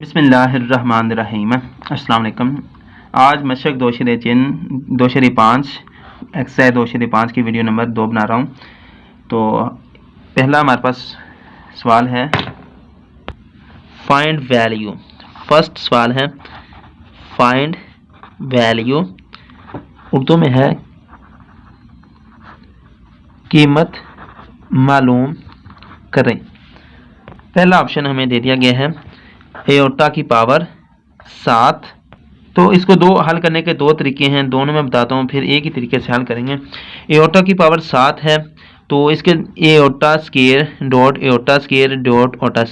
बिस्मिल्लाहिर्रहमानिर्रहीम। अस्सलाम वालेकुम। आज मशक 2/5 एक्सरसाइज 2/5 की वीडियो नंबर 2 बना रहा हूँ। तो पहला हमारे पास सवाल है फाइंड वैल्यू। फर्स्ट सवाल है फाइंड वैल्यू, उर्दू में है कीमत मालूम करें। पहला ऑप्शन हमें दे दिया गया है एओटा की पावर 7। तो इसको हल करने के दो तरीके हैं, दोनों मैं बताता हूँ, फिर एक ही तरीके से हल करेंगे। एओटा की पावर 7 है तो इसके aorta square dot aorta square dot aorta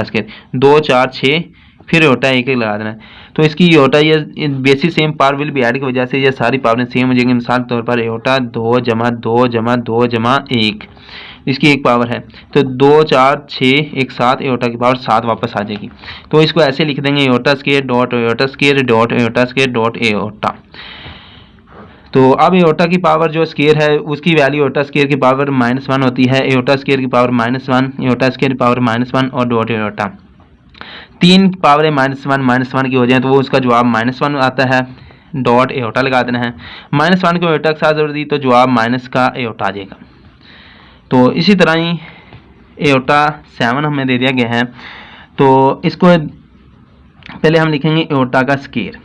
square 2 4 6 फिर एओटा एक लगा देना है। तो इसकी एओटा ये basic same power will be add की वजह से ये सारी पावरें सेम हो जाएंगी। मिसाल के तौर पर एओटा 2 जमा 2 जमा 2 जमा 1, इसकी एक पावर है तो 2 4 6 1 7 एओटा की पावर 7 वापस आ जाएगी। तो इसको ऐसे लिख देंगे aorta square dot aorta square dot aorta square dot aorta. तो अब एओटा की पावर जो स्केयर है उसकी वैल्यू एओटा स्केयर की पावर -1 होती है, एओटा स्केयर की पावर -1, एओटा स्केयर की पावर -1 और डॉट एओटा। तीन पावरें -1 की हो जाए तो वो उसका जवाब -1 आता है। डॉट एओटा लगा देना है। -1 को एओटा के साथ जोड़ दी तो जवाब माइनस का एओटा आ जाएगा। तो इसी तरह ही एओटा 7 हमें दे दिया गया है तो इसको पहले हम लिखेंगे एओटा का स्केयर।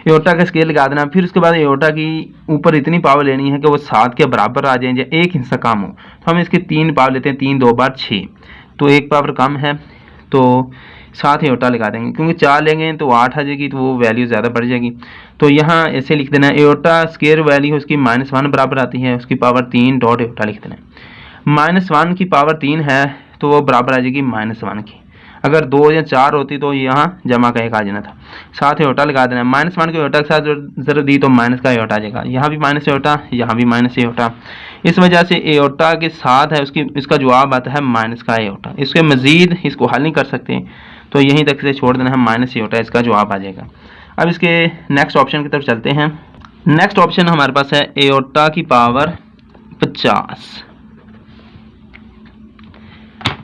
एओटा का स्केयर लगा देना, फिर उसके बाद एओटा की ऊपर इतनी पावर लेनी है कि वो 7 के बराबर आ जाए या एक हिस्सा कम हो। तो हम इसके 3 पावर लेते हैं, 3 2 बार 6, तो एक पावर कम है तो 7 एओटा लगा देंगे, क्योंकि 4 लेंगे तो 8 आ जाएगी तो वो वैल्यू ज़्यादा बढ़ जाएगी। तो यहाँ ऐसे लिख देना एओटा स्केयर वैल्यू उसकी -1 बराबर आती है, उसकी पावर 3 डॉट एओटा लिख देना। -1 की पावर 3 है तो वो बराबर आ जाएगी -1 की। अगर 2 या 4 होती तो यहाँ जमा का 1 आ जाना था। 7 एओटा लगा देना। -1 को एओटा के साथ जरूर दी तो माइनस का एओटा आ जाएगा। यहाँ भी माइनस एओटा, यहाँ भी माइनस एओटा। इस वजह से एओटा के साथ है इसका जवाब आता है माइनस का एओटा। इसके मजीद इसको हल नहीं कर सकते तो यहीं तक से छोड़ देना है, माइनस एओटा इसका जवाब आ जाएगा। अब इसके नेक्स्ट ऑप्शन की तरफ चलते हैं। नेक्स्ट ऑप्शन हमारे पास है एओटा की पावर 50।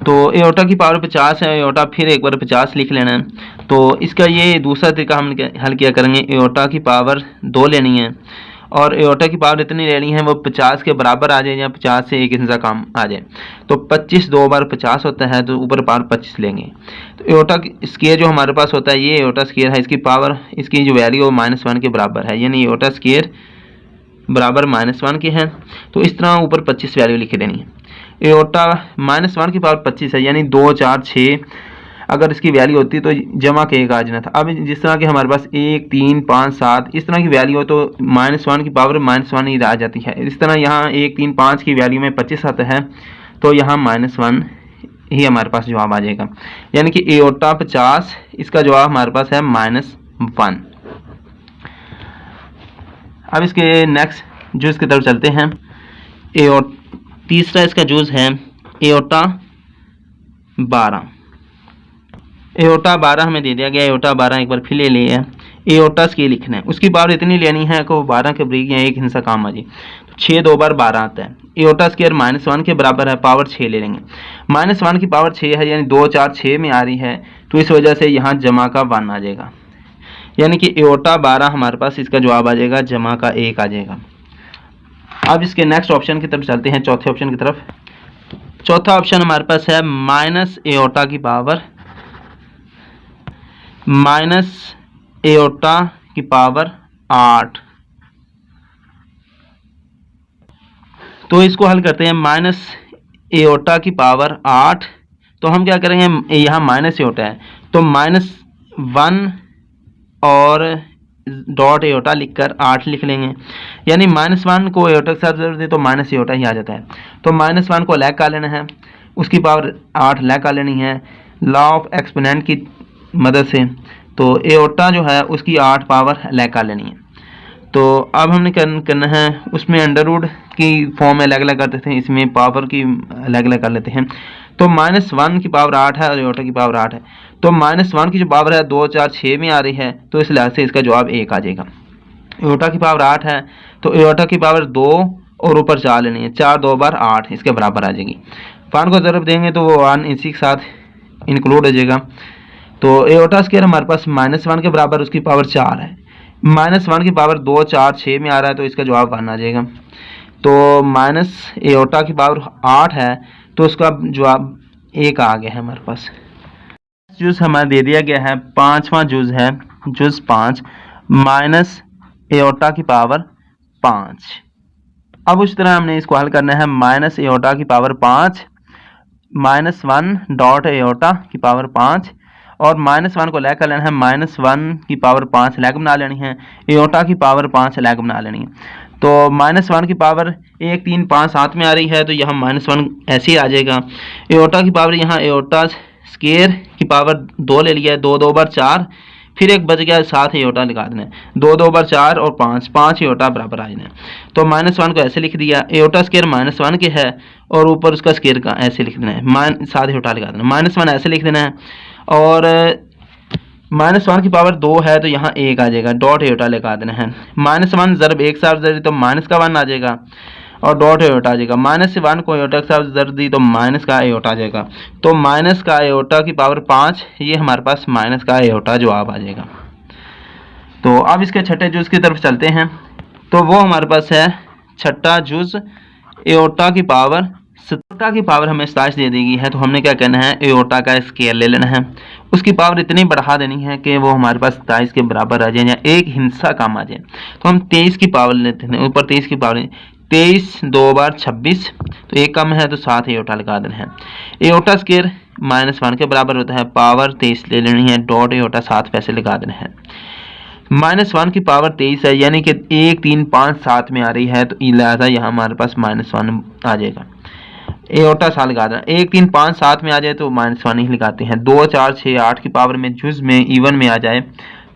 तो एओटा की पावर 50 है, एओटा फिर एक बार 50 लिख लेना है। तो इसका ये दूसरा तरीका हम हल किया करेंगे। एओटा की पावर 2 लेनी है और एओटा की पावर इतनी लेनी है वो 50 के बराबर आ जाए या 50 से एक हिस्सा कम आ जाए। तो 25 2 बार 50 होता है तो ऊपर पावर 25 लेंगे। तो एओटा स्केयर जो हमारे पास होता है ये एओटा स्केयर है, इसकी पावर इसकी जो वैल्यू वो -1 के बराबर है, यानी एओटा स्केयर बराबर -1 के है। तो इस तरह ऊपर 25 वैल्यू लिख देनी है। एओटा -1 की पावर 25 है, यानी 2 4 6 अगर इसकी वैल्यू होती तो जमा के 1 आ जाना था। अब जिस तरह के हमारे पास 1 3 5 7 इस तरह की वैल्यू हो तो -1 की पावर -1 ही आ जाती है। इस तरह यहाँ 1 3 5 की वैल्यू में 25 आता है तो यहाँ -1 ही हमारे पास जवाब आ जाएगा, यानी कि एओटा 50 इसका जवाब हमारे पास है -1। अब इसके नेक्स्ट जूस की तरफ चलते हैं। तीसरा इसका जूस है एओटा 12। एओटा 12 हमें दे दिया गया। एओटा 12 एक बार फिर ले लिया। एओटा स्केयर लिखना है, उसकी पावर इतनी लेनी है कि वो 12 के बरीक या एक हिस्सा कम आ जाए। तो 6 2 बार 12 आता है। एओटा स्केयर -1 के बराबर है, पावर 6 ले लेंगे। -1 की पावर 6 है, यानी 2 4 6 में आ रही है तो इस वजह से यहाँ जमा का 1 आ जाएगा, यानी कि एओटा 12 हमारे पास इसका जवाब आ जाएगा, जमा का 1 आ जाएगा। अब इसके नेक्स्ट ऑप्शन की तरफ चलते हैं, चौथे ऑप्शन की तरफ। चौथा ऑप्शन हमारे पास है माइनस एओटा की पावर -8। तो इसको हल करते हैं। माइनस एओटा की पावर 8, तो हम क्या करेंगे, यहाँ माइनस एओटा है तो -1 और डॉट एओटा लिखकर 8 लिख लेंगे, यानी -1 को एओटा के साथ जोड़ दे तो माइनस एओटा ही आ जाता है। तो -1 को अलग कर लेना है, उसकी पावर 8 अलग कर लेनी है लॉ ऑफ एक्सपोनेंट की मदद से। तो एओटा जो है उसकी 8 पावर अलग कर लेनी है। तो अब हमने करना है उसमें अंडर रूट की फॉर्म में अलग अलग करते थे, इसमें पावर की अलग अलग कर लेते हैं। तो -1 की पावर 8 है और एओटा की पावर 8 है। तो -1 की जो पावर है 2 4 6 में आ रही है तो इस लिहाज से इसका जवाब 1 आ जाएगा। एओटा की पावर 8 है तो एओटा की पावर 2 और ऊपर 4 लेनी है, 4 2 बार 8 इसके बराबर आ जाएगी। 1 को ज़रूर देंगे तो वो 1 इसी के साथ इंक्लूड हो जाएगा। तो एओटा स्क्वायर हमारे पास -1 के बराबर, उसकी पावर 4 है। -1 की पावर 2 4 6 में आ रहा है, तो इसका जवाब 1 आ जाएगा। तो माइनस एओटा की पावर 8 है, तो उसका जवाब 1 आ गया है हमारे पास। जुज हमारा दे दिया गया है, पांचवा जुज है, जुज 5 माइनस एओटा की पावर 5। अब उस तरह हमने इसको हल करना है, माइनस एओटा की पावर 5 -1 डॉट एओटा की पावर 5, और -1 को लैग कर लेना है, -1 की पावर 5 लैग बना लेनी है, एओटा की पावर 5 लैग बना लेनी है। तो -1 की पावर 1 3 5 7 में आ रही है, तो यहाँ -1 ऐसे ही आ जाएगा। एओटा की पावर, यहाँ एओटा स्क्वायर की पावर 2 ले लिया है, 2 2 बार 4, फिर एक बच गया, 7 एओटा लगा देना है, 2 2 बार 4 और 5 एओटा बराबर आ जाना है। तो -1 को ऐसे लिख दिया, एओटा स्क्वायर -1 के है और ऊपर उसका स्क्वायर का ऐसे लिख देना है, 7 एओटा लगा देना, -1 ऐसे लिख देना है, और -1 की पावर 2 है, तो यहाँ 1 आ जाएगा, डॉट एओटा लगा देना है। -1 ज़रब 1 साथ ज़र तो माइनस का 1 आ जाएगा, और डॉट एओटा आ जाएगा। -1 को एओटा के साथ ज़र दी तो माइनस का एओटा आ जाएगा। तो माइनस का एओटा की पावर 5, ये हमारे पास माइनस का एओटा जवाब आ जाएगा। तो अब इसके छठे जुज की तरफ चलते हैं। तो वो हमारे पास है छठा जुज, एओटा की पावर 17 की पावर हमें 27 दे दी गई है, तो हमने क्या करना है, एओटा का स्केयर ले लेना है, उसकी पावर इतनी बढ़ा देनी है कि वो हमारे पास 27 के बराबर आ जाए या एक हिस्सा कम आ जाए। तो हम 23 की पावर लेते हैं, ऊपर 23 की पावर, 23 2 बार 26, तो एक कम है, तो 7 एओटा लगा देना है। एओटा स्केयर -1 के बराबर होता है, पावर 23 ले लेनी है, डॉट एओटा 7 पैसे लगा देना है। -1 की पावर 23 है, यानी कि 1 3 5 7 में आ रही है, तो लिहाजा यहाँ हमारे पास -1 आ जाएगा। एओटा सा लगा देना, 1 3 5 7 में आ जाए तो -1 ही लगाते हैं। 2 4 6 8 की पावर में जुज में इवन में आ जाए,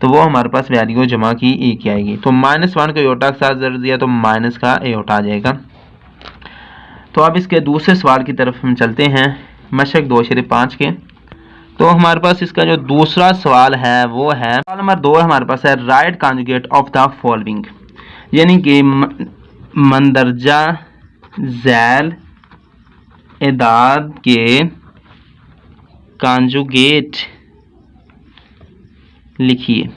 तो वो हमारे पास वैल्यू जमा की 1 की आएगी। तो -1 को एओटा के साथ जर दिया, तो माइनस का एओटा आ जाएगा। तो अब इसके दूसरे सवाल की तरफ हम चलते हैं, मशक 2/5 के। तो हमारे पास इसका जो दूसरा सवाल है वो है, सवाल नंबर 2 हमारे पास है, right conjugate of the following, यानी कि मंदरजा झैल एदाद के कॉन्जुगेट लिखिए।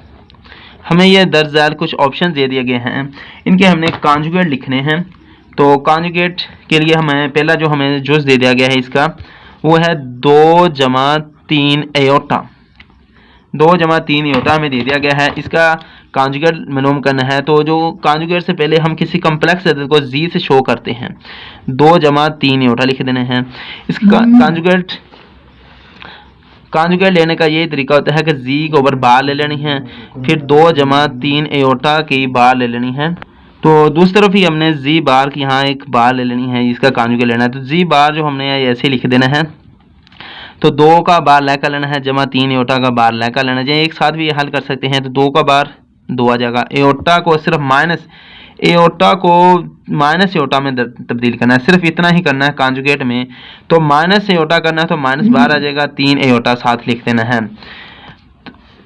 हमें यह दर्ज झैल कुछ ऑप्शन दे दिए गए हैं, इनके हमने कॉन्जुगेट लिखने हैं। तो कॉन्जुगेट के लिए हमें पहला जो हमें जुज दे दिया गया है इसका, वो है 2 जमा 3 एओटा। 2 जमा 3 एओटा हमें दे दिया गया है, इसका कॉन्जुगेट मालूम करना है। तो जो कॉन्जुगेट से पहले हम किसी कम्प्लेक्स अदद को जी से शो करते हैं, 2 जमा 3 एओटा लिख देने हैं। इसका कॉन्जुगेट लेने का ये तरीका होता है कि जी के ऊपर बार ले लेनी है, फिर 2 जमा 3 एओटा की बार ले लेनी है। तो दूसरी तरफ ही हमने जी बार की यहाँ एक बार ले लेनी है, इसका कॉन्जुगेट लेना है। तो जी बार जो हमने ऐसे लिख देना है, तो 2 का बार लै कर लेना है, जमा 3 एओटा का बार लै कर लेना है। एक साथ भी हल कर सकते हैं, तो 2 का बार 2 आ जाएगा। एओटा को सिर्फ एओटा को माइनस एओटा में तब्दील करना है, सिर्फ इतना ही करना है कॉन्जुगेट में। तो माइनस एओटा करना है, तो माइनस बार आ जाएगा, 3 एओटा साथ लिख देना है।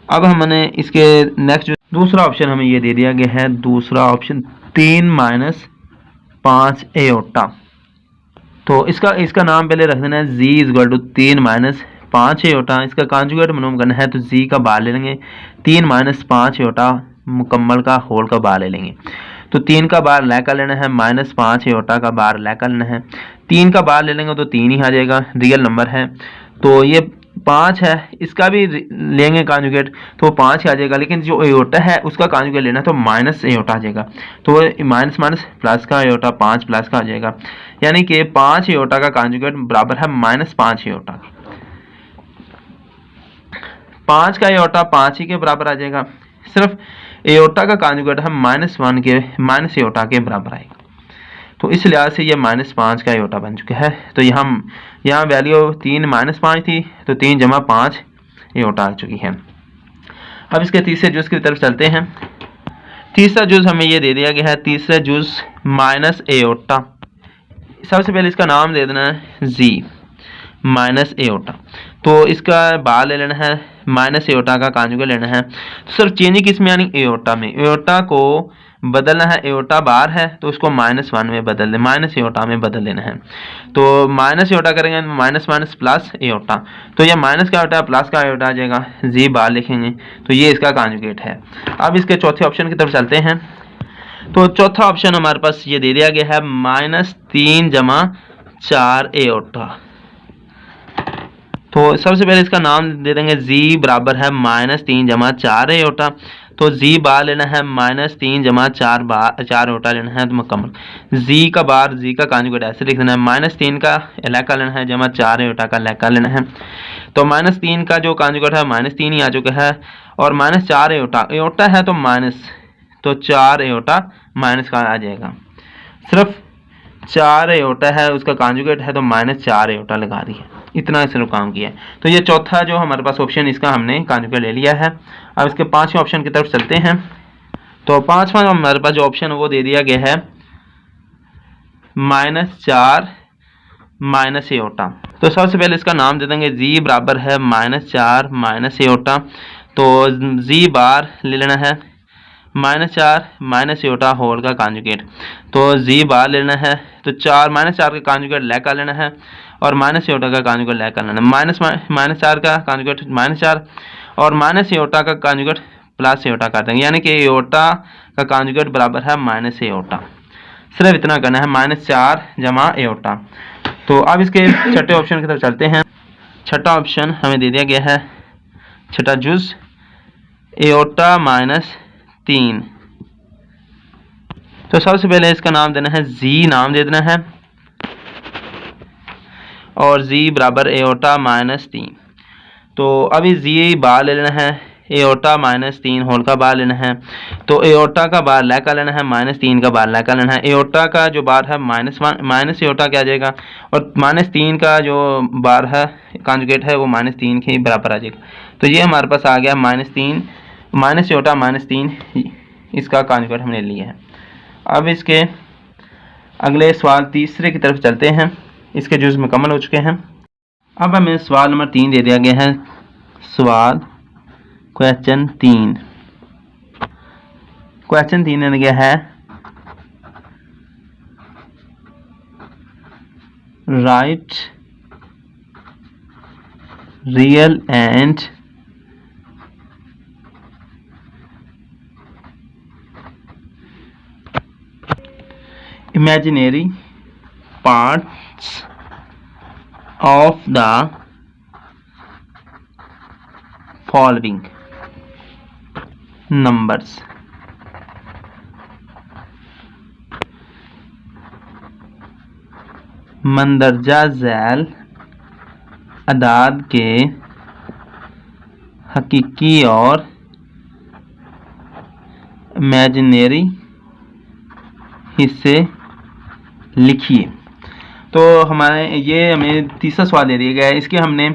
अब हमने इसके नेक्स्ट दूसरा ऑप्शन हमें ये दे दिया गया है, दूसरा ऑप्शन 3 - 5 एओटा। तो इसका नाम पहले रख देना है, z = 3 - 5 एओटा। इसका कॉन्जुगेट मालूम करना है, तो z का बार ले लेंगे, 3 - 5 एओटा मुकम्मल का होल का बार ले लेंगे। तो 3 का बार लै कर लेना है, -5 एओटा का बार लै कर लेना है। 3 का बार ले लेंगे तो 3 ही आ जाएगा, रियल नंबर है। तो ये 5 है, इसका भी लेंगे कॉन्जुगेट, तो 5 ही आ जाएगा। लेकिन जो एओटा है उसका कॉन्जुगेट लेना है, तो माइनस एओटा आ जाएगा। तो माइनस माइनस प्लस का एओटा 5 प्लस का आ जाएगा, यानी कि 5 एओटा का कॉन्जुगेट बराबर है -5 एओटा। 5 का एओटा 5 ही के बराबर आ जाएगा, सिर्फ एओटा का कॉन्जुगेट है -1 के माइनस एओटा के बराबर आएगा। तो इस लिहाज से ये -5 का एओटा बन चुका है। तो यहाँ वैल्यू 3 - 5 थी, तो 3 जमा 5 एओटा आ चुकी है। अब इसके तीसरे जुज की तरफ चलते हैं। तीसरा जुज हमें ये दे दिया गया है, तीसरा जुज माइनस एओटा। सबसे पहले इसका नाम दे देना है जी माइनस एओटा। तो इसका बार ले लेना है, माइनस एओटा का कॉन्जुगेट लेना है। तो सर चेंजिंग किस में आनी, एओटा में। एओटा को बदलना है, एओटा बार है तो उसको -1 में बदल दें, माइनस एओटा में बदल देना है। तो माइनस एओटा करेंगे माइनस माइनस प्लस एओटा, तो ये माइनस का एओटा प्लस का एओटा आ जाएगा, जी बार लिखेंगे तो ये इसका कॉन्जुगेट है। अब इसके चौथे ऑप्शन की तरफ चलते हैं। तो चौथा ऑप्शन हमारे पास ये दे दिया गया है -3 + 4 एओटा। तो सबसे पहले इसका नाम दे देंगे z बराबर है -3 + 4 एओटा। तो z बार लेना है -3 + 4 एओटा लेना है तो मुकम्मल। z का बार z का कॉन्जुगेट ऐसे लिख देना है, -3 का इलाका लेना है जमा 4 एओटा का इलाका लेना है। तो -3 का जो कॉन्जुगेट है -3 ही आ चुका है, और -4 एओटा, एओटा है तो माइनस, तो 4 एओटा माइनस का आ जाएगा। सिर्फ 4 एओटा है उसका कॉन्जुगेट है तो -4 एओटा लगा दी है, इतना इसने काम किया है। तो ये चौथा जो हमारे पास ऑप्शन इसका हमने कॉन्जुगेट ले लिया है। अब इसके पांचवें ऑप्शन की तरफ चलते हैं। तो पांचवा हमारे पास जो ऑप्शन है वो दे दिया गया है -4 - एओटा। तो सबसे पहले इसका नाम दे देंगे z बराबर है -4 - एओटा। तो z बार ले लेना है -4 - एओटा होल का कॉन्जुगेट। तो z बार लेना है तो 4 -4 का कॉन्जुगेट लेकर लेना है, और एओटा का कॉन्जुगेट लेकर लेना है। -4 का कॉन्जुगेट -4 और एओटा का कॉन्जुगेट प्लस एओटा कर देंगे, यानी कि एओटा का कॉन्जुगेट बराबर है -एओटा। सिर्फ इतना करना है, -4 + एओटा। तो अब इसके छठे ऑप्शन की तरफ चलते हैं। छठा ऑप्शन हमें दे दिया गया है, छठा जुज एओटा -3। तो सबसे पहले इसका नाम देना है z, नाम दे देना है, और z बराबर एओटा -3। तो अभी z बार ले लेना है, एओटा -3 होल का बार लेना है। तो एओटा का बार लेकर लेना है, -3 का बार लेकर लेना है। एओटा का जो बार है माइनस एओटा क्या आ जाएगा, और -3 का जो बार है कॉन्जुगेट है वो -3 के बराबर आ जाएगा। तो ये हमारे पास आ गया -3 एओटा -3, इसका कॉन्जुगेट हमने लिया है। अब इसके अगले सवाल तीसरे की तरफ चलते हैं। इसके जुज़ मुकम्मल हो चुके हैं। अब हमें सवाल नंबर 3 दे दिया गया है। सवाल क्वेश्चन 3 देने गया है, right real and imaginary parts of the following numbers. मंदरजा Zail अदाद के हकीकी और इमेजिनरी हिस्से लिखिए। तो हमें तीसरा सवाल दे दिया गया है। इसके हमने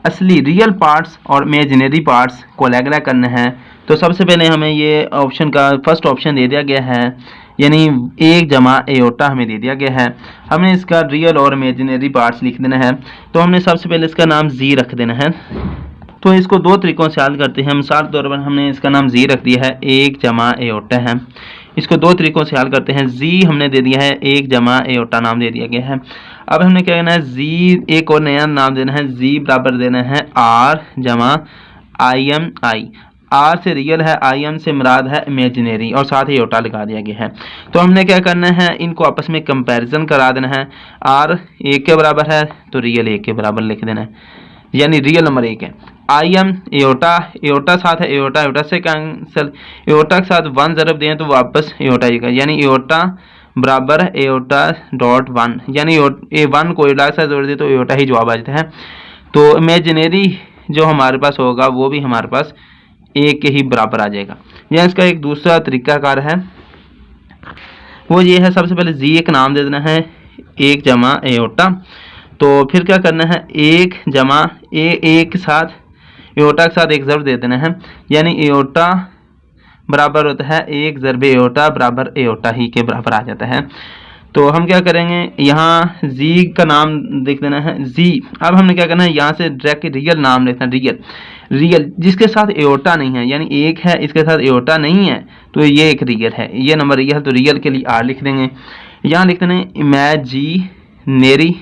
असली रियल पार्ट्स और इमेजिनरी पार्ट्स को अलग करना है। तो सबसे पहले हमें ये ऑप्शन का फर्स्ट ऑप्शन दे दिया गया है, यानी 1 + एओटा हमें दे दिया गया है। हमने इसका रियल और इमेजिनरी पार्ट्स लिख देना है। तो हमने सबसे पहले इसका नाम जी रख देना है। तो इसको दो तरीकों से हल करते हैं। मिसाल के तौर पर हमने इसका नाम जी रख दिया है, 1 + एओटा है। इसको दो तरीकों से हल करते हैं। जी हमने दे दिया है, 1 + एओटा नाम दे दिया गया है। अब हमने क्या करना है, जी एक और नया नाम देना है। जी बराबर देना है R + IMI। आर से रियल है, IM से मुराद है इमेजिनरी, और साथ ही एओटा लगा दिया गया है। तो हमने क्या करना है, इनको आपस में कंपैरिजन करा देना है। R 1 के बराबर है तो रियल 1 के बराबर लिख देना है, यानी रियल नंबर 1 है। IM एओटा साथ है, एओटा से कैंसिल, एओटा के साथ 1 ज़रब दें तो वापस एओटा आएगा, यानी एओटा बराबर एओटा.1, यानी A1 को एओटा के साथ जोड़ दे तो एओटा ही जवाब आ जाता है। तो इमेजिनरी जो हमारे पास होगा वो भी हमारे पास 1 के ही बराबर आ जाएगा। यह इसका एक दूसरा तरीकाकार है, वो ये है, सबसे पहले जी एक नाम दे देना है, 1 + एओटा। तो फिर क्या करना है, 1 के साथ एओटा के साथ 1 ज़रब दे देना है, यानी एओटा बराबर होता है 1 ज़रब एओटा बराबर एओटा ही के बराबर आ जाता है। तो हम क्या करेंगे, यहाँ जी का नाम देख देना है, जी। अब हमने क्या करना है, यहाँ से डायरेक्ट रियल नाम लिखना है, रियल रियल जिसके साथ एओर्टा नहीं है, यानी एक है इसके साथ एओर्टा नहीं है, तो ये एक रियल है, ये नंबर रियल है, तो रियल के लिए आर लिख देंगे। यहाँ लिख देंगे इमेजिनेरी,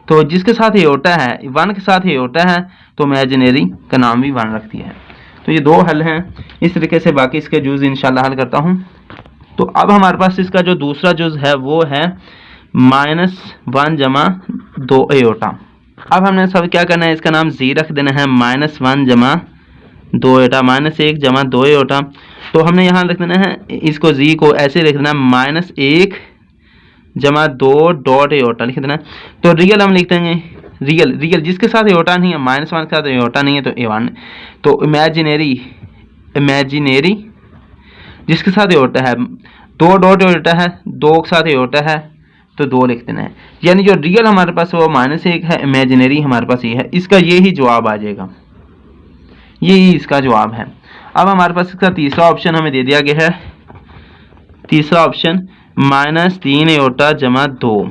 तो जिसके साथ एओर्टा है, वन के साथ एओर्टा है, तो इमेजिनेरी का नाम भी वन रखती है। तो ये दो हल हैं। इस तरीके से बाकी इसके जुज़ इंशाल्लाह हल करता हूँ। तो अब हमारे पास इसका जो दूसरा जुज़ है वो है -1 जमा 2 एओर्टा। अब हमने सब क्या करना है, इसका नाम जी रख देना है, -1 जमा 2 एओर्टा, -1 जमा 2 एओर्टा। तो हमने यहाँ लिख देना है, इसको जी को ऐसे लिख देना है, -1 जमा 2 डॉट एओर्टा लिख देना। तो रियल हम लिख देंगे, रियल जिसके साथ एओर्टा नहीं है, -1 के साथ एओर्टा नहीं है, तो A1। तो इमेजिनेरी जिसके साथ एओर्टा है, 2 डॉट एओर्टा है, 2 के साथ एओर्टा है, तो 2 लिख देना है। यानी जो रियल हमारे पास वो -1 है, इमेजिनरी हमारे पास ये है। इसका ये ही जवाब आ जाएगा, यही इसका जवाब है। अब हमारे पास इसका तीसरा ऑप्शन हमें दे दिया गया है, तीसरा ऑप्शन -3 एओर्टा जमा 2।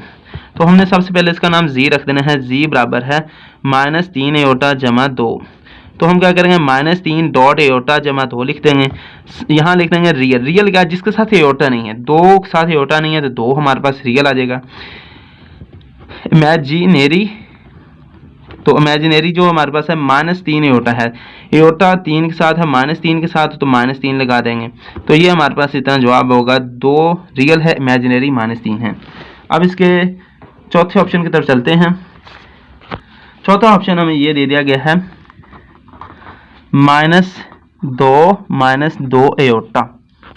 तो हमने सबसे पहले इसका नाम जी रख देना है, जी बराबर है -3 एओर्टा जमा 2। तो हम क्या करेंगे, -3 डॉट एओर्टा जमा 2 लिख देंगे। यहाँ लिख देंगे रियल क्या, जिसके साथ एओर्टा नहीं है, 2 के साथ एओर्टा नहीं है, तो 2 हमारे पास रियल आ जाएगा। इमेजिनेरी, तो इमेजिनरी जो हमारे पास है -3 एओर्टा है, एओर्टा 3 के साथ है, -3 के साथ, तो -3 लगा देंगे। तो ये हमारे पास इतना जवाब होगा, 2 रियल है, इमेजिनरी -3 है। अब इसके चौथे ऑप्शन की तरफ चलते हैं। चौथा ऑप्शन हमें ये दे दिया गया है, -2 एओर्टा।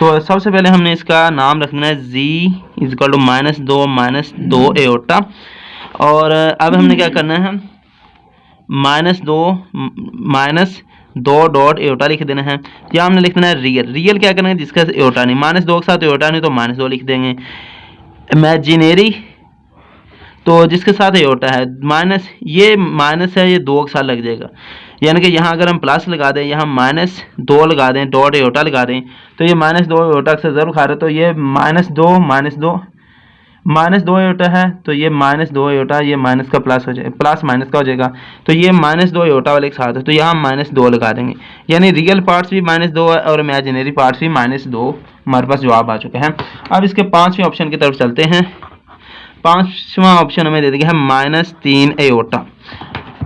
तो सबसे पहले हमने इसका नाम रखना है जी इजकल टू -2 एओर्टा। और अब हमने क्या करना है, -2 डॉट एओर्टा लिख देना है। या हमने लिख देना है रियल क्या करेंगे, जिसका एओर्टा नहीं, -2 के साथ एओर्टा नहीं, तो -2 लिख देंगे। इमेजिनरी, तो जिसके साथ एओर्टा है, ये माइनस है, ये 2 के साथ लग जाएगा। यानी कि यहाँ अगर हम प्लस लगा दें, यहाँ -2 लगा दें, डॉट एओर्टा लगा दें, तो ये -2 एओर्टा से ज़रूर खा रहे, तो ये -2 एओर्टा है, तो ये -2 एओर्टा, ये माइनस का प्लस हो जाएगा, प्लस माइनस का हो जाएगा, तो ये -2 एओर्टा वाले के साथ है, तो यहाँ -2 लगा देंगे। यानी रियल पार्ट्स भी -2 है और इमेजिनरी पार्ट्स भी -2 हमारे पास जवाब आ चुके हैं। अब इसके पाँचवें ऑप्शन की तरफ चलते हैं। पांचवा ऑप्शन हमें दे दिया है -3 एओर्टा।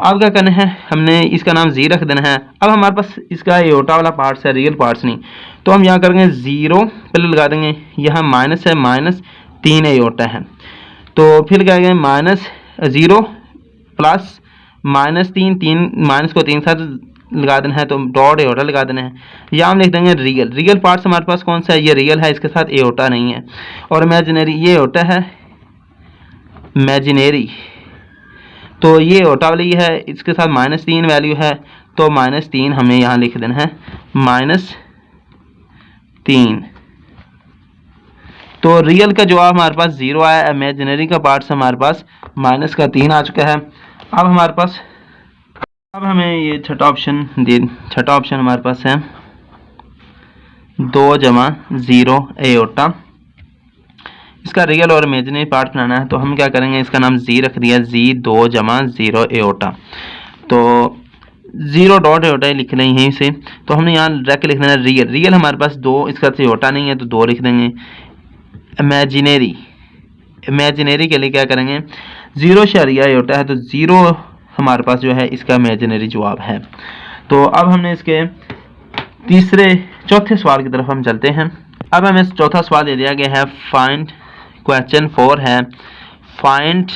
अब क्या करना है, हमने इसका नाम जी रख देना है। अब हमारे पास इसका एओर्टा वाला पार्ट्स है, रियल पार्ट्स नहीं, तो हम यहाँ करेंगे 0 पहले लगा देंगे, यहाँ माइनस है, -3 एओर्टा है, तो फिर क्या करेंगे -0 प्लस -3 माइनस को 3 साथ लगा देना है, तो डॉट एओर्टा लगा देना है। या हम लिख देंगे रियल पार्ट्स हमारे पास कौन सा है, ये रियल है, इसके साथ एओर्टा नहीं है। और इमेजिनरी, ये एओर्टा है इमेजिनरी, तो ये एओर्टा वाली है, इसके साथ -3 वैल्यू है, तो -3 हमें यहाँ लिख देना है, -3। तो रियल का जवाब हमारे पास 0 आया, इमेजिनरी का पार्ट्स हमारे पास -3 आ चुका है। अब हमारे पास, अब हमें ये छठा ऑप्शन हमारे पास है 2 जमा 0 एओर्टा। इसका रियल और इमेजिनरी पार्ट बनाना है, तो हम क्या करेंगे, इसका नाम जी रख दिया, जी 2 जमा 0 एओर्टा। तो 0 डॉट एओर्टा लिख लें यहीं से। तो हमने यहाँ रख लिख देना रियल हमारे पास 2, इसका एओर्टा नहीं है, तो 2 लिख देंगे। इमेजिनरी के लिए क्या करेंगे, 0 शरिया एओर्टा है, तो 0 हमारे पास जो है इसका इमेजिनरी जवाब है। तो अब हमने इसके चौथे सवाल की तरफ हम चलते हैं। अब हमें चौथा सवाल दे दिया गया है, क्वेश्चन 4 है फाइंड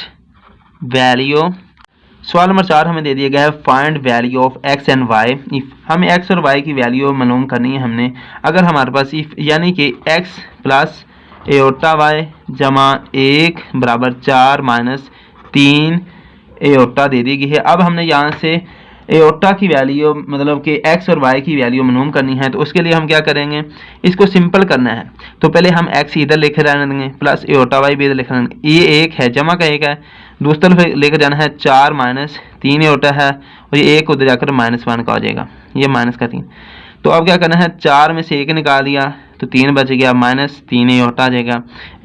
वैल्यू। सवाल नंबर 4 हमें दे दिया गया है find value of x and y। हमें x और y की वैल्यू मालूम करनी है हमने। अगर हमारे पास यानी कि x प्लस एओर्टा y जमा 1 बराबर 4 माइनस 3 एओर्टा दे दी गई है। अब हमने यहाँ से एओर्टा की वैल्यू मतलब कि x और y की वैल्यू मालूम करनी है, तो उसके लिए हम क्या करेंगे, इसको सिंपल करना है। तो पहले हम x इधर लेकर रहने देंगे, प्लस एओर्टा y भी इधर लेकर रहने देंगे। ये 1 है, जमा का 1 है, दूसरी तरफ लेकर जाना है 4 माइनस 3 एओर्टा है, और ये 1 उधर जाकर -1 का हो जाएगा, ये -3। तो अब क्या करना है, 4 में से 1 निकाल दिया तो 3 बच गया, -3 एओर्टा आ जाएगा,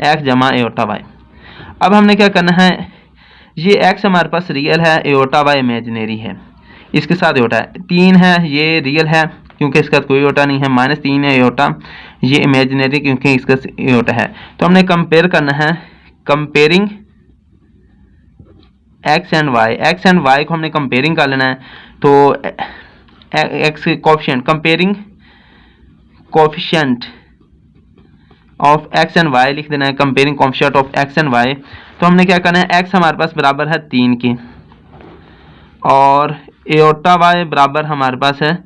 x जमा एओर्टा y। अब हमने क्या करना है, ये x हमारे पास रियल है, एओर्टा y इमेजिनरी है। इसके साथ एओटा है। 3 है ये रियल है क्योंकि इसका कोई एओटा नहीं है, -3 है एओटा, ये इमेजिनरी क्योंकि इसका एओटा है। तो हमने कंपेयर करना है, कंपेयरिंग एक्स एंड वाई को हमने कंपेयरिंग कर लेना है। तो x coefficient, comparing coefficient of x and y लिख देना है, comparing coefficient of x and y. तो हमने क्या करना है, एक्स हमारे पास बराबर है 3 की और एओटा वाई बराबर हमारे पास है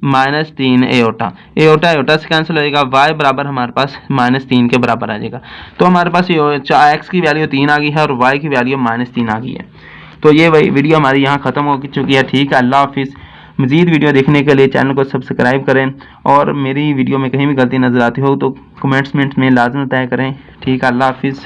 -3 एओटा। एओटा से कैंसिल हो जाएगा, वाई बराबर हमारे पास -3 के बराबर आ जाएगा। तो हमारे पास एक्स की वैल्यू 3 आ गई है और वाई की वैल्यू -3 आ गई है। तो ये वही वीडियो हमारी यहाँ ख़त्म हो चुकी है। ठीक है, अल्लाह हाफिज़। मज़ीद वीडियो देखने के लिए चैनल को सब्सक्राइब करें और मेरी वीडियो में कहीं भी गलती नज़र आती हो तो कमेंट्स में लाजमी तय करें। ठीक है, अल्लाह हाफिज़।